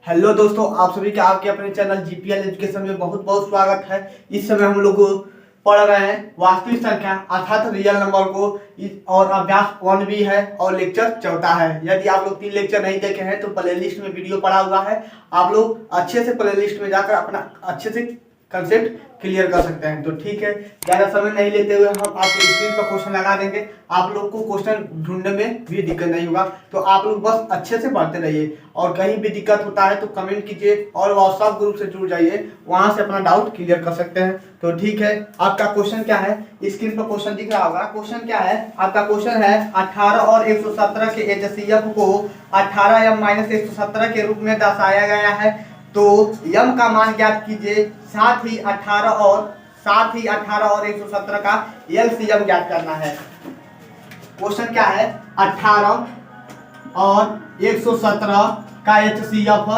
Hello दोस्तों, आप सभी का आपके अपने चैनल जीपीएल एजुकेशन में बहुत बहुत स्वागत है। इस समय हम लोग पढ़ रहे हैं वास्तविक संख्या अर्थात रियल नंबर को और अभ्यास 1 भी है और लेक्चर चौथा है। यदि आप लोग 3 लेक्चर नहीं देखे हैं तो प्लेलिस्ट में वीडियो पड़ा हुआ है, आप लोग अच्छे से प्लेलिस्ट में जाकर अपना अच्छे से कंसेप्ट क्लियर कर सकते हैं। तो ठीक है, ज़्यादा समय नहीं लेते हुए हम आपके स्क्रीन पर क्वेश्चन लगा देंगे। आप लोग को क्वेश्चन ढूंढने में भी दिक्कत नहीं होगा, तो आप लोग बस अच्छे से पढ़ते रहिए और कहीं भी दिक्कत होता है तो कमेंट कीजिए और व्हाट्सएप ग्रुप से जुड़ जाइए, वहां से अपना डाउट क्लियर कर सकते हैं। तो ठीक है, आपका क्वेश्चन क्या है, स्क्रीन पर क्वेश्चन दिख रहा होगा। क्वेश्चन क्या है, आपका क्वेश्चन है 18 और 117 के HCF को 18m-117 के रूप में दर्शाया गया है, तो यम का मान ज्ञात कीजिए। साथ ही 18 और 117 का एलसीएम ज्ञात करना है। क्वेश्चन क्या है, 18 और 117 का HCF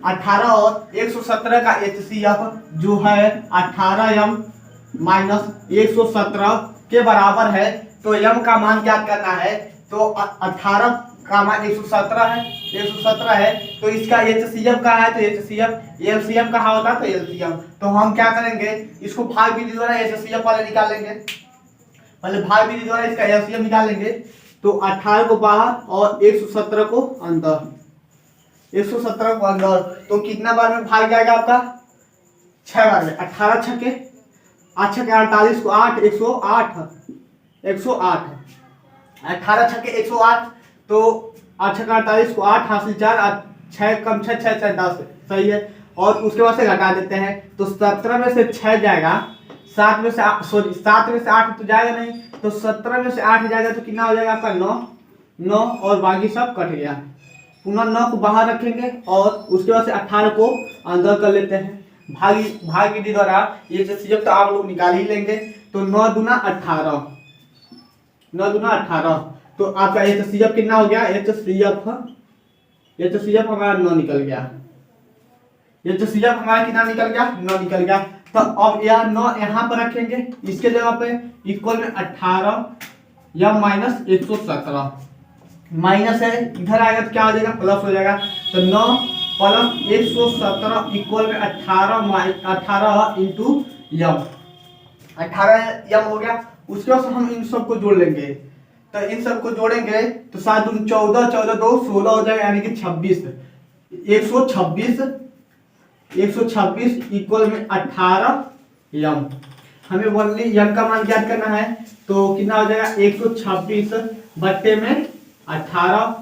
18 और 117 का HCF जो है 18m-117 के बराबर है, तो यम का मान ज्ञात करना है। तो 18 का मान 117 है, तो इसका HCF का है, तो HCF LCM कहाँ होता है, तो LCM। तो हम क्या करेंगे, इसको भाग विधि द्वारा HCF वाले निकालेंगे। पहले भाग विधि द्वारा इसका LCM निकालेंगे, तो 18 को बाहर और 117 को अंदर, 117 को अंदर, तो कितना बार में भाग जाएगा आपका, 6 बार में। 18 छके 8 छके 48 को 8, 108 18 छके 108, तो 8 छके 48 को 8 हासिल 4, 6 कम 6 6 6 10, सही है। और उसके बाद से घटा देते हैं, तो 17 में से 6 जाएगा, 7 में से 8 तो जाएगा नहीं, तो 17 में से 8 जाएगा, तो कितना हो जाएगा आपका 9 और बाकी सब कट गया। पुनः 9 को बाहर रखेंगे और उसके बाद से 18 को अंदर कर लेते हैं भाग विधि द्वारा। ये HCF तो आप लोग निकाल ही लेंगे, तो 9 दूना 18, तो आपका HCF कितना हो गया, HCF हमारा 9 निकल गया। HCF हमारा कितना निकल गया, 9 निकल गया। तो अब यह 9 यहाँ पर रखेंगे, इसके जगह पे इक्वल में 18m-117 माइनस है, इधर आएगा तो क्या हो जाएगा, प्लस हो जाएगा। तो 9 प्लस 117 इक्वल में 18 इंटू यम, 18 यम हो गया। उसके बाद हम इन सबको जोड़ लेंगे, तो इन सबको जोड़ेंगे तो 7 दूनी 14, 14 2 16 हो जाएगा, यानी कि 26, 126 इक्वल में 18 यम। हमें ओनली यम का मान ज्ञात करना है, तो कितना हो जाएगा 126 बट्टे में 18,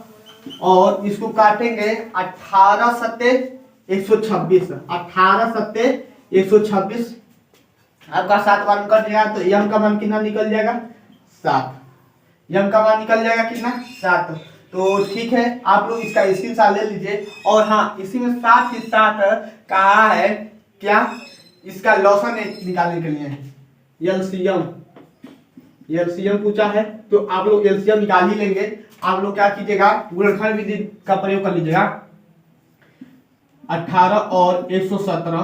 और इसको काटेंगे 18 सत्ते 126, 18 सत्ते 126, आपका 7 बार में कट जाएगा, तो यम का मान कितना निकल जाएगा, 7। यम का मान निकल जाएगा कितना, 7। तो ठीक है, आप लोग इसका स्क्रीनशॉट ले लीजिए। और हाँ, इसी में साथ ही साथ कहा है क्या, इसका लॉसन निकालने के लिए एलसीएम पूछा है, तो आप लोग एलसीएम निकाल ही लेंगे। आप लोग क्या कीजिएगा, गुणनखंड विधि का प्रयोग कर लीजिएगा। 18 और 117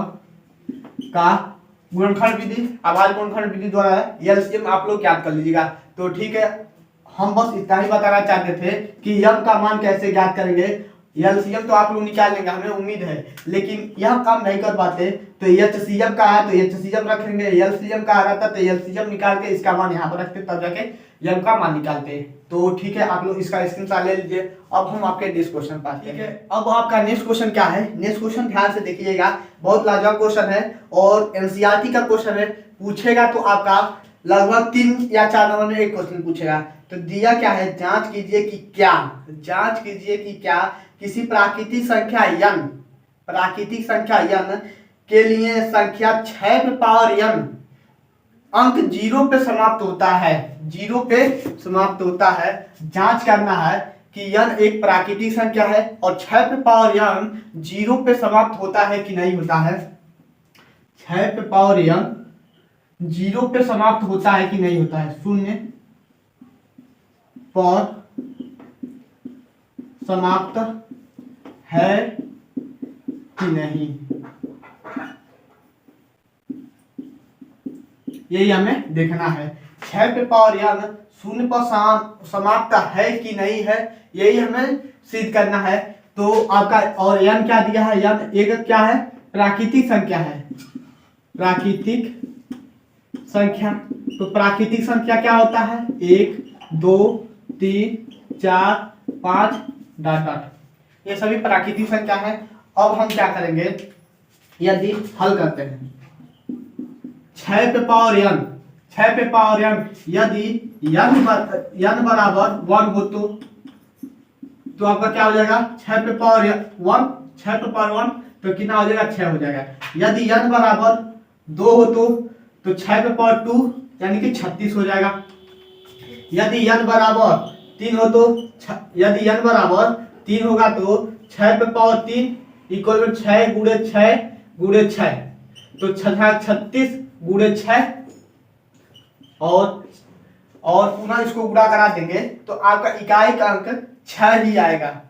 का गुणनखंड विधि, आभाज्य गुणनखंड विधि द्वारा एलसीएम आप लोग ज्ञात कर लीजिएगा। तो ठीक है, हम बस इतना ही बताना चाहते थे कि यम का मान कैसे ज्ञात करेंगे। एलसीएम तो आप लोग निकाल लेंगे, हमें उम्मीद है, लेकिन यह काम नहीं कर पाते, तो HCF का है तो HCF रखेंगे, एलसीएम का आ रहा था तो एलसीएम निकाल के इसका मान यहाँ पर रखते, तब जाके यम का मान निकालते। तो ठीक है, आप लोग इसका स्क्रीनशॉट ले लीजिए। अब हम आपके नेक्स्ट क्वेश्चन पास, ठीक है। अब आपका नेक्स्ट क्वेश्चन क्या है, नेक्स्ट क्वेश्चन ध्यान से देखिएगा, बहुत लाजवाब क्वेश्चन है और एनसीईआरटी का क्वेश्चन है। पूछेगा तो आपका लगभग 3 या 4 नंबर में एक क्वेश्चन पूछेगा। तो दिया क्या है, जांच कीजिए कि क्या किसी प्राकृतिक संख्या n के लिए संख्या 6 पे पावर n अंक 0 पे समाप्त होता है, जांच करना है कि n एक प्राकृतिक संख्या है और 6 पे पावर n 0 पे समाप्त होता है कि नहीं होता है, 6 पे पावर n 0 पे समाप्त होता है कि नहीं होता है, 0 पर समाप्त है कि नहीं, यही हमें देखना है। 6 पे पावर n शून्य पर समाप्त है कि नहीं है, यही हमें सिद्ध करना है। तो आपका और n क्या दिया है, n एक क्या है, प्राकृतिक संख्या है, प्राकृतिक संख्या। तो प्राकृतिक संख्या क्या होता है, 1 2 3 4 5 डॉट डॉट, ये सभी प्राकृतिक संख्या है। अब हम क्या करेंगे, यदि हल करते हैं 6 पे पावर n, 6 पे पावर n, यदि n बराबर 1 हो तो आपका क्या हो जाएगा, 6 पे पावर 1, 6 पे पावर 1 तो कितना हो जाएगा, 6 हो जाएगा। यदि n बराबर 2 हो तो 6 पे पावर 2 यानी कि 36 हो जाएगा। यदि n बराबर 3 हो तो यदि n बराबर 3 होगा तो 6 पे पावर 3 इक्वल में 6 गुणे 6 गुणे 6, तो 36 गुणे 6 और पुनः इसको गुणा करा देंगे तो आपका इकाई का अंक 6 ही आएगा।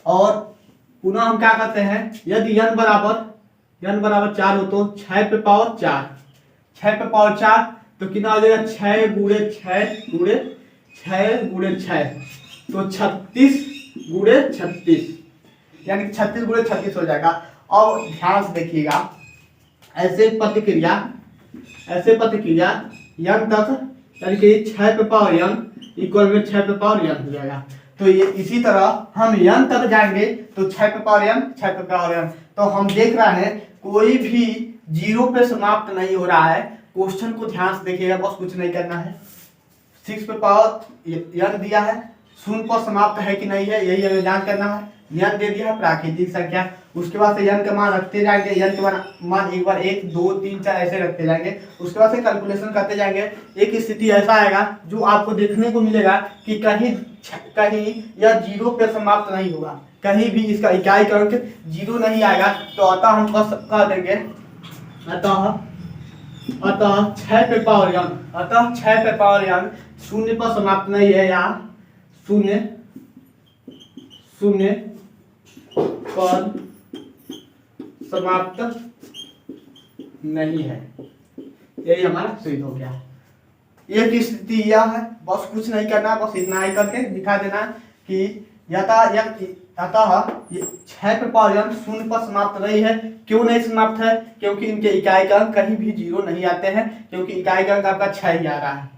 और पुनः हम क्या करते हैं, यदि n बराबर 4 हो तो 6 पे पावर 4, 6 पे पावर 4 तो कितना हो जाएगा, 6 गुणे 6 गुणे 6 गुणे 6, तो 36 गुणे 36 यानी 36 गुणे 36 हो जाएगा। और ध्यान से देखिएगा, ऐसे प्रतिक्रिया n तक यानी कि 6 पे पावर n इक्वल में 6 पे पावर n हो जाएगा। तो ये इसी तरह हम n तक जाएंगे तो 6 पे पावर n, 6 पे पावर n, तो हम देख रहे हैं कोई भी 0 पे समाप्त नहीं हो रहा है। क्वेश्चन को ध्यान से देखिएगा, बस कुछ नहीं करना है। 6 पे पावर n दिया है, शून्य पर समाप्त है कि नहीं है, यही हमें जांच करना है। n दे दिया है प्राकृतिक संख्या, उसके बाद से n का मान रखते जाएंगे, n के मान एक बार 1 2 3 4 ऐसे रखते जाएंगे। उसके बाद से कैलकुलेशन करते जाएंगे। एक स्थिति ऐसा आएगा जो आपको देखने को मिलेगा कि कहीं यह 0 पे समाप्त नहीं होगा, कहीं भी इसका इकाई का अंक 0 नहीं आएगा। तो अतः हम बस कह देंगे अतः 6 पे पावर n शून्य पर समाप्त नहीं है, या शून्य पर समाप्त नहीं है, यही हमारा सिद्ध हो गया। एक स्थिति यह है, बस कुछ नहीं करना, बस इतना ही करके दिखा देना कि अतः 6 पे पावर n शून्य पर समाप्त नहीं है। क्यों नहीं समाप्त है, क्योंकि इनके इकाई का अंक कहीं भी 0 नहीं आते हैं, क्योंकि इकाई का अंक आपका 6 ही आ रहा है।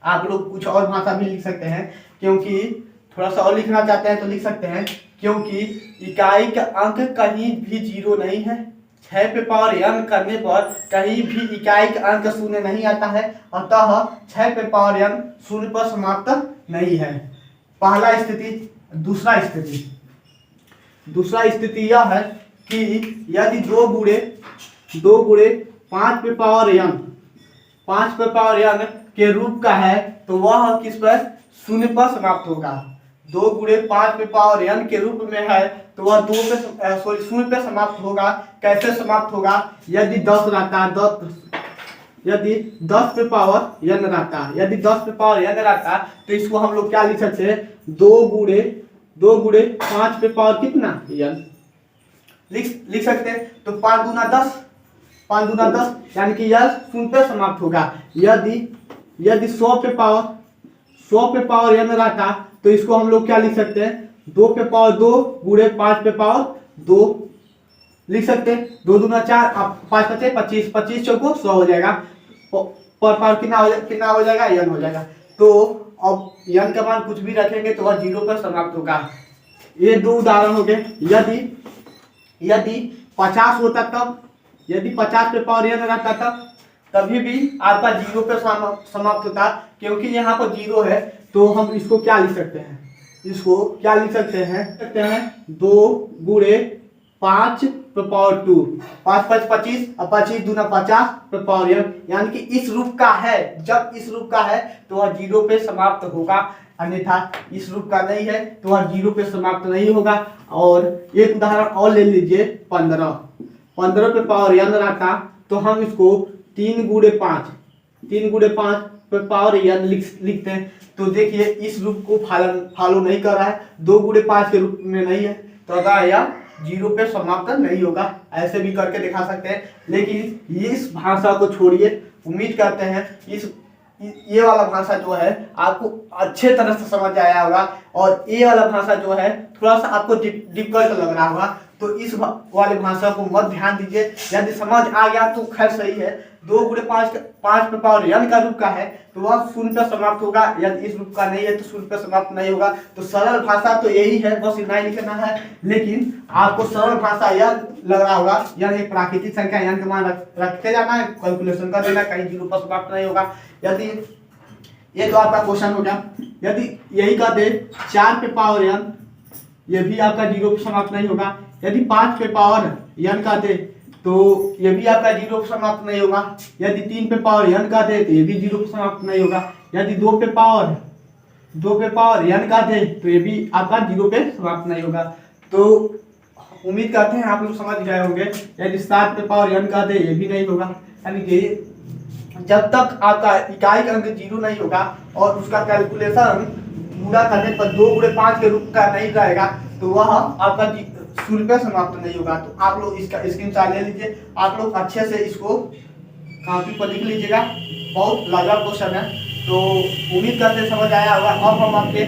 आप लोग कुछ और भाषा भी लिख सकते हैं, क्योंकि थोड़ा सा और लिखना चाहते हैं तो लिख सकते हैं, क्योंकि इकाई का अंक कहीं भी 0 नहीं है। 6 पे पावर n करने पर कहीं भी इकाई का अंक शून्य नहीं आता है, अतः 6 पे पावर n शून्य पर समाप्त नहीं है। पहला स्थिति। दूसरा स्थिति यह है कि यदि 2 गुणे 5 पे पावर n के रूप का है तो वह किस पर, शून्य पर समाप्त होगा। 2 गुणे 5 पे पावर n के रूप में है तो वह शून्य पे समाप्त होगा। कैसे समाप्त होगा, यदि 10 पे पावर n रहता तो इसको हम लोग क्या लिख सकते हैं, 2 गुणे 5 पे पावर कितना n लिख सकते हैं। तो 5 दूना 10 यानी कि यह शून्य पे समाप्त होगा। यदि 100 पे पावर n रहता तो इसको हम लोग क्या लिख सकते हैं, 2 पे पावर 2 गुणे 5 पे पावर 2 लिख सकते हैं। 2 दूना 4, 5 पचे 25, 25 चौको 100 हो जाएगा। पर पावर कितना हो जाएगा, n हो जाएगा। तो अब n का मान कुछ भी रखेंगे तो वह 0 पर समाप्त होगा। ये 2 उदाहरण हो गए। यदि 50 होता तब, यदि 50 पे पावर n रहता तभी भी आपका 0 पे समाप्त होता, क्योंकि यहाँ पर 0 है। तो हम इसको क्या लिख सकते हैं, 2 गुणे 5 पे पावर 2, 5 5 25 और 25 दूना 50 पे पावर n, यानी कि इस रूप का है। जब इस रूप का है तो वह 0 पे समाप्त होगा, अन्यथा इस रूप का नहीं है तो वह 0 पे समाप्त नहीं होगा। और एक उदाहरण और ले लीजिए, 15 पे पावर n रहता तो हम इसको 3 गुणे 5 पे पावर n लिखते हैं। तो देखिए इस रूप को फॉलो नहीं कर रहा है, 2 गुणे 5 के रूप में नहीं है, तो अतः यह 0 पे समाप्त नहीं होगा। ऐसे भी करके दिखा सकते हैं, लेकिन इस भाषा को छोड़िए। उम्मीद करते हैं इस ये वाला भाषा जो है आपको अच्छे तरह से समझ आया होगा, और ये वाला भाषा जो है थोड़ा सा आपको डिफिकल्ट लग रहा होगा, तो इस वाले भाषा को मत ध्यान दीजिए। यदि समझ आ गया तो खैर सही है। 2 गुणे 5 पे पावर n का रूप का है तो वह 0 पे समाप्त होगा, यदि इस रूप का नहीं है तो 0 पे समाप्त नहीं होगा। तो सरल भाषा तो यही है, बस इतना ही लिखना है। लेकिन आपको सरल भाषा यह लग रहा होगा, यह एक प्राकृतिक संख्या n का मान रखते जाना है, कैलकुलेशन कर देना, कहीं 0 पर समाप्त नहीं होगा। यदि ये तो आपका क्वेश्चन हो गया। यदि यही कर दे 4 पे पावर n, ये भी आपका 0 पे समाप्त नहीं होगा। यदि 5 पे पावर n का दे तो ये भी आपका 0 पे समाप्त नहीं होगा। यदि 3 पे पावर n का दे तो ये भी 0 पे समाप्त नहीं होगा। यदि 2 पे पावर n का दे तो ये भी आपका 0 पे समाप्त नहीं होगा। तो उम्मीद करते हैं आप लोग समझ गए होंगे। यदि 7 पे पावर n का दे ये भी नहीं होगा, यानी कि जब तक आपका इकाई का अंक 0 नहीं होगा और उसका कैलकुलेशन पूरा करने पर 2 गुणे 5 के रूप का नहीं रहेगा तो वह आपका 0 पे समाप्त नहीं होगा। तो आप लोग इसका स्क्रीनशॉट ले लीजिए, आप लोग अच्छे से इसको कॉपी पर लिख लीजिएगा, बहुत लाजवाब क्वेश्चन है। तो उम्मीद करते हैं समझ आया होगा। अब हम आपके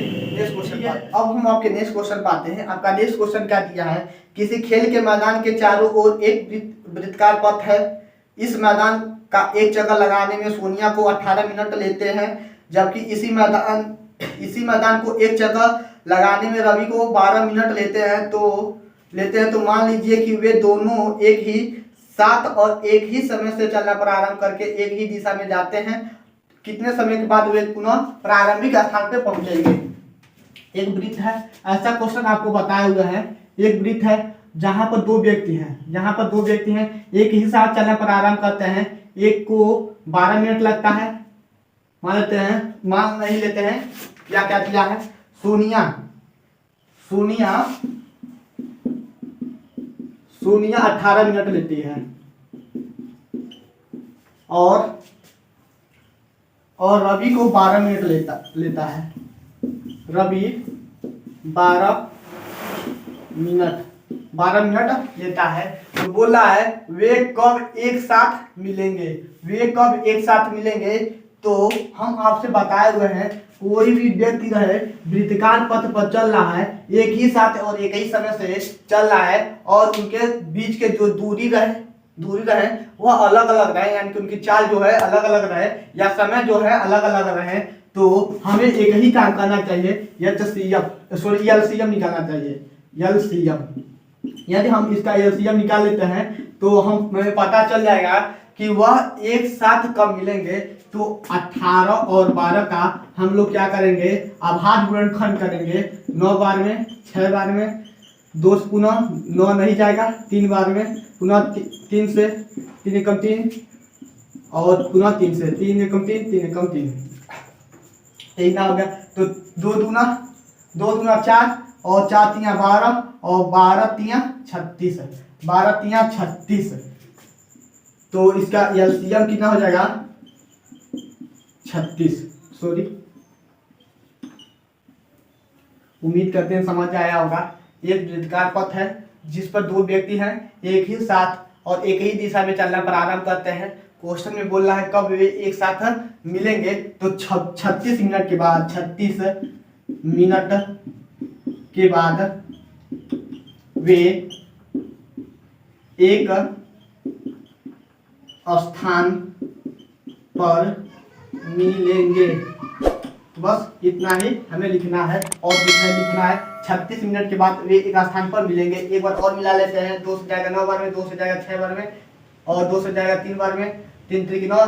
नेक्स्ट क्वेश्चन पर आते हैं। आपका नेक्स्ट क्वेश्चन क्या दिया है, किसी खेल के मैदान के चारों ओर एक वृत्ताकार पथ है। इस मैदान का एक चक्कर लगाने में सोनिया को 18 मिनट लेते हैं, जबकि इसी मैदान को एक चक्कर लगाने में रवि को 12 मिनट लेते हैं। तो मान लीजिए कि वे दोनों एक ही साथ और एक ही समय से चलना प्रारंभ करके एक ही दिशा में जाते हैं। कितने समय के बाद वे पुनः प्रारंभिक स्थान पे पहुंचेंगे। एक वृत्त है, ऐसा क्वेश्चन आपको बताया हुआ है। एक वृत्त है जहां पर दो व्यक्ति हैं, एक ही साथ चलना प्रारंभ करते हैं। एक को 12 मिनट लगता है, मान नहीं लेते हैं। क्या दिया है, सोनिया 18 मिनट लेती है और रवि को 12 मिनट लेता है। रवि 12 मिनट लेता है। तो बोल रहा है वे कब एक साथ मिलेंगे। तो हम आपसे बताए हुए हैं, कोई भी व्यक्ति रहे वृत्ताकार पथ पर चल रहा है, एक ही साथ और एक ही समय से चल रहा है, और उनके बीच के जो दूरी रहे वह अलग अलग रहे, यानी कि उनकी चाल जो है अलग अलग रहे या समय जो है अलग अलग रहे। तो हमें एक ही काम करना चाहिए, एलसीएम निकालना चाहिए। यदि हम इसका एलसीएम निकाल लेते हैं तो हमें पता चल जाएगा कि वह एक साथ कब मिलेंगे। तो 18 और 12 का हम लोग क्या करेंगे, अभाज्य गुणनखंड करेंगे। 9 बार में, 6 बार में, 2 पुनः 9 नहीं जाएगा, 3 बार में, पुनः 3 से 3 एकम 3 और पुनः 3 से 3 एकम 3 3 एकम 3, यही ना हो गया। तो 2 दूना 4 और 4 तिया 12 और 12 तिया 36। तो इसका एलसीएम कितना हो जाएगा, 36। उम्मीद करते हैं समझ आया होगा। एक वृत्ताकार पथ है जिस पर दो व्यक्ति हैं, एक ही साथ और एक ही दिशा में चलना प्रारंभ करते हैं। क्वेश्चन में बोल रहा है कब वे एक साथ मिलेंगे। तो 36 मिनट के बाद वे एक स्थान पर मिलेंगे। बस इतना ही हमें लिखना है और लिखना है 36 मिनट के बाद वे एक स्थान पर मिलेंगे। एक बार और मिला लेते हैं, 2 से जाएगा 9 बार में, 2 से जाएगा 6 बार में और 2 से जाएगा 3 बार में, 3 त्रिक 9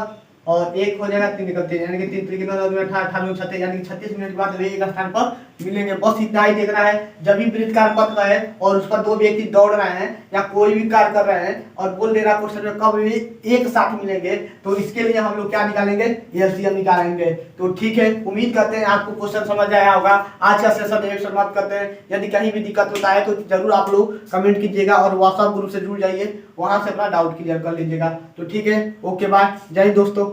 और 1 हो जाएगा 3 एकम 3, यानी कि 3 त्रिक 9 18 36, यानी कि 36 मिनट के बाद वे एक स्थान पर मिलेंगे। बस इतना ही देखना है। जब भी वृत्ताकार पथ रहे और उस पर दो व्यक्ति दौड़ रहे हैं या कोई भी कार्य कर रहे हैं और बोल दे रहा क्वेश्चन में कब वे एक साथ मिलेंगे, तो इसके लिए हम लोग क्या निकालेंगे, एलसीएम निकालेंगे। तो ठीक है, उम्मीद करते हैं आपको क्वेश्चन समझ आया होगा। आज का सेशन यही समाप्त करते हैं। यदि कहीं भी दिक्कत होता है तो जरूर आप लोग कमेंट कीजिएगा और व्हाट्सएप ग्रुप से जुड़ जाइए, वहां से अपना डाउट क्लियर कर लीजिएगा। तो ठीक है, ओके बाय, जय हिंद दोस्तों।